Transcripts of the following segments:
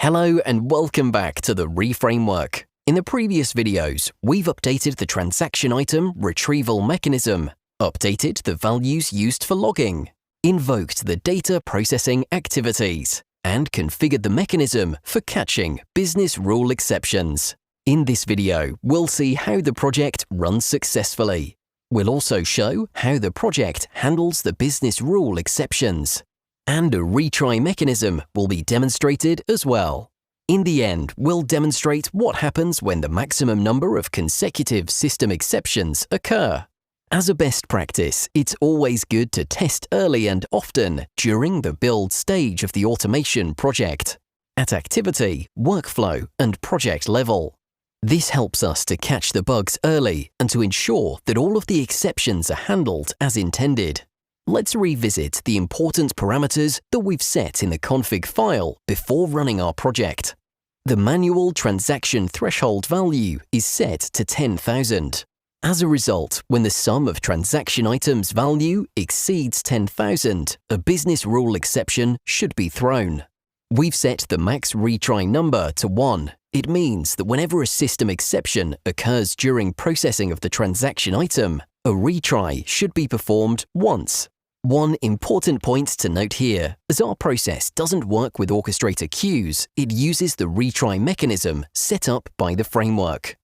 Hello and welcome back to the REFramework. In the previous videos, we've updated the transaction item retrieval mechanism, updated the values used for logging, invoked the data processing activities, and configured the mechanism for catching business rule exceptions. In this video, we'll see how the project runs successfully. We'll also show how the project handles the business rule exceptions. And a retry mechanism will be demonstrated as well. In the end, we'll demonstrate what happens when the maximum number of consecutive system exceptions occur. As a best practice, it's always good to test early and often during the build stage of the automation project, at activity, workflow, and project level. This helps us to catch the bugs early and to ensure that all of the exceptions are handled as intended. Let's revisit the important parameters that we've set in the config file before running our project. The manual transaction threshold value is set to 10,000. As a result, when the sum of transaction items value exceeds 10,000, a business rule exception should be thrown. We've set the max retry number to 1. It means that whenever a system exception occurs during processing of the transaction item, a retry should be performed once. One important point to note here, as our process doesn't work with orchestrator queues, it uses the retry mechanism set up by the framework.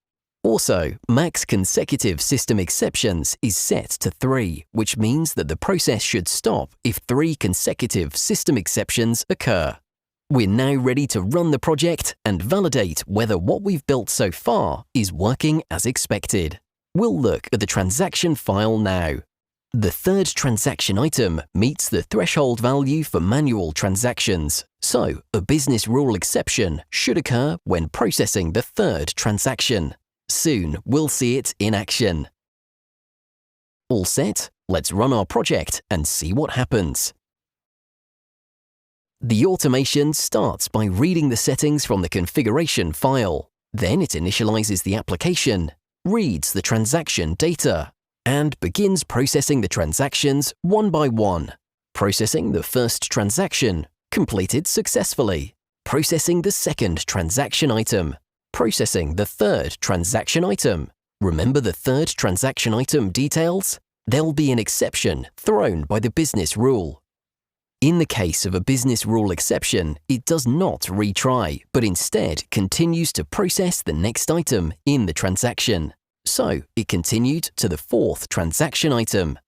Also, max consecutive system exceptions is set to 3, which means that the process should stop if 3 consecutive system exceptions occur. We're now ready to run the project and validate whether what we've built so far is working as expected. We'll look at the transaction file now. The third transaction item meets the threshold value for manual transactions, so a business rule exception should occur when processing the third transaction. Soon, we'll see it in action. All set? Let's run our project and see what happens. The automation starts by reading the settings from the configuration file. Then it initializes the application, reads the transaction data, and begins processing the transactions one by one. Processing the first transaction, completed successfully. Processing the second transaction item. Processing the third transaction item. Remember the third transaction item details? There'll be an exception thrown by the business rule. In the case of a business rule exception, it does not retry, but instead continues to process the next item in the transaction. So, it continued to the fourth transaction item.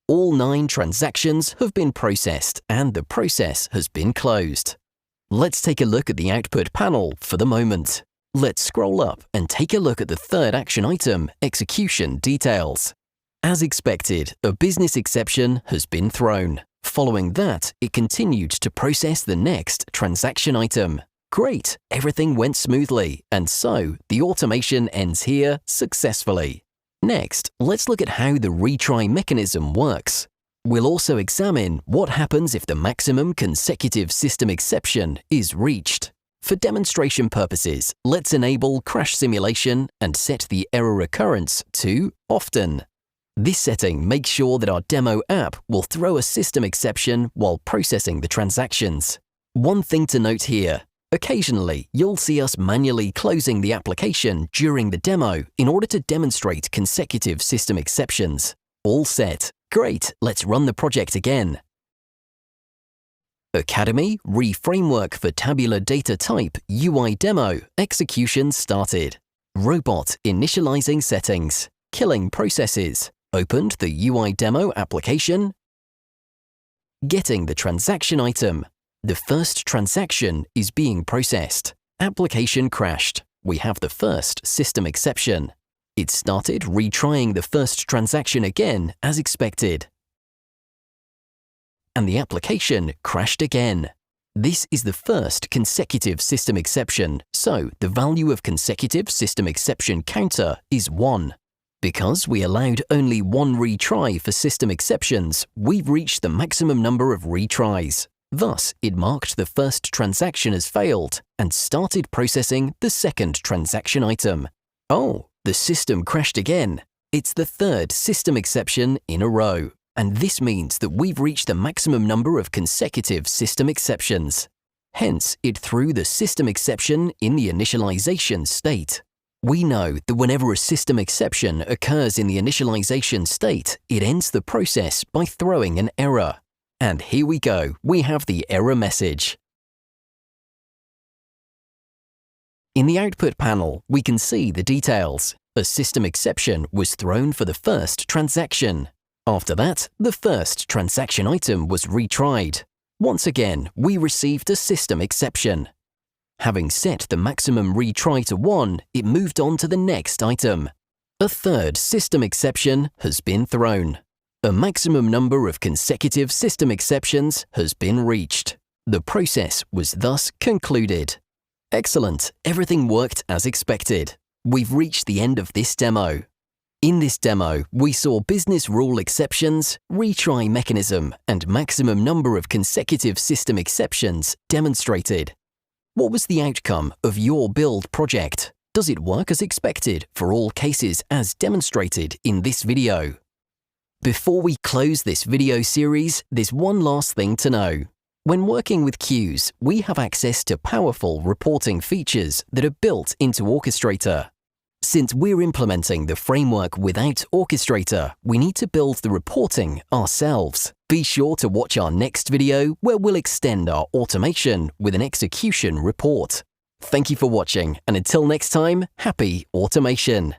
All 9 transactions have been processed and the process has been closed. Let's take a look at the output panel for the moment. Let's scroll up and take a look at the third action item, execution details. As expected, a business exception has been thrown. Following that, it continued to process the next transaction item. Great, everything went smoothly, and so the automation ends here successfully. Next, let's look at how the retry mechanism works. We'll also examine what happens if the maximum consecutive system exception is reached. For demonstration purposes, let's enable crash simulation and set the error occurrence to often. This setting makes sure that our demo app will throw a system exception while processing the transactions. One thing to note here. Occasionally, you'll see us manually closing the application during the demo in order to demonstrate consecutive system exceptions. All set. Great, let's run the project again. Academy REFramework for Tabular Data Type UiDemo execution started. Robot initializing settings. Killing processes. Opened the UiDemo application. Getting the transaction item. The first transaction is being processed. Application crashed. We have the first system exception. It started retrying the first transaction again as expected. And the application crashed again. This is the first consecutive system exception, so the value of consecutive system exception counter is 1. Because we allowed only 1 retry for system exceptions, we've reached the maximum number of retries. Thus, it marked the first transaction as failed and started processing the second transaction item. Oh, the system crashed again. It's the third system exception in a row. and this means that we've reached the maximum number of consecutive system exceptions. Hence, it threw the system exception in the initialization state. We know that whenever a system exception occurs in the initialization state, it ends the process by throwing an error. And here we go, we have the error message. In the output panel, we can see the details. A system exception was thrown for the first transaction. After that, the first transaction item was retried. Once again, we received a system exception. Having set the maximum retry to 1, it moved on to the next item. A third system exception has been thrown. A maximum number of consecutive system exceptions has been reached. The process was thus concluded. Excellent, everything worked as expected. We've reached the end of this demo. In this demo, we saw business rule exceptions, retry mechanism, and maximum number of consecutive system exceptions demonstrated. What was the outcome of your build project? Does it work as expected for all cases as demonstrated in this video? Before we close this video series, there's one last thing to know. When working with queues, we have access to powerful reporting features that are built into Orchestrator. Since we're implementing the framework without Orchestrator, we need to build the reporting ourselves. Be sure to watch our next video where we'll extend our automation with an execution report. Thank you for watching, and until next time, happy automation!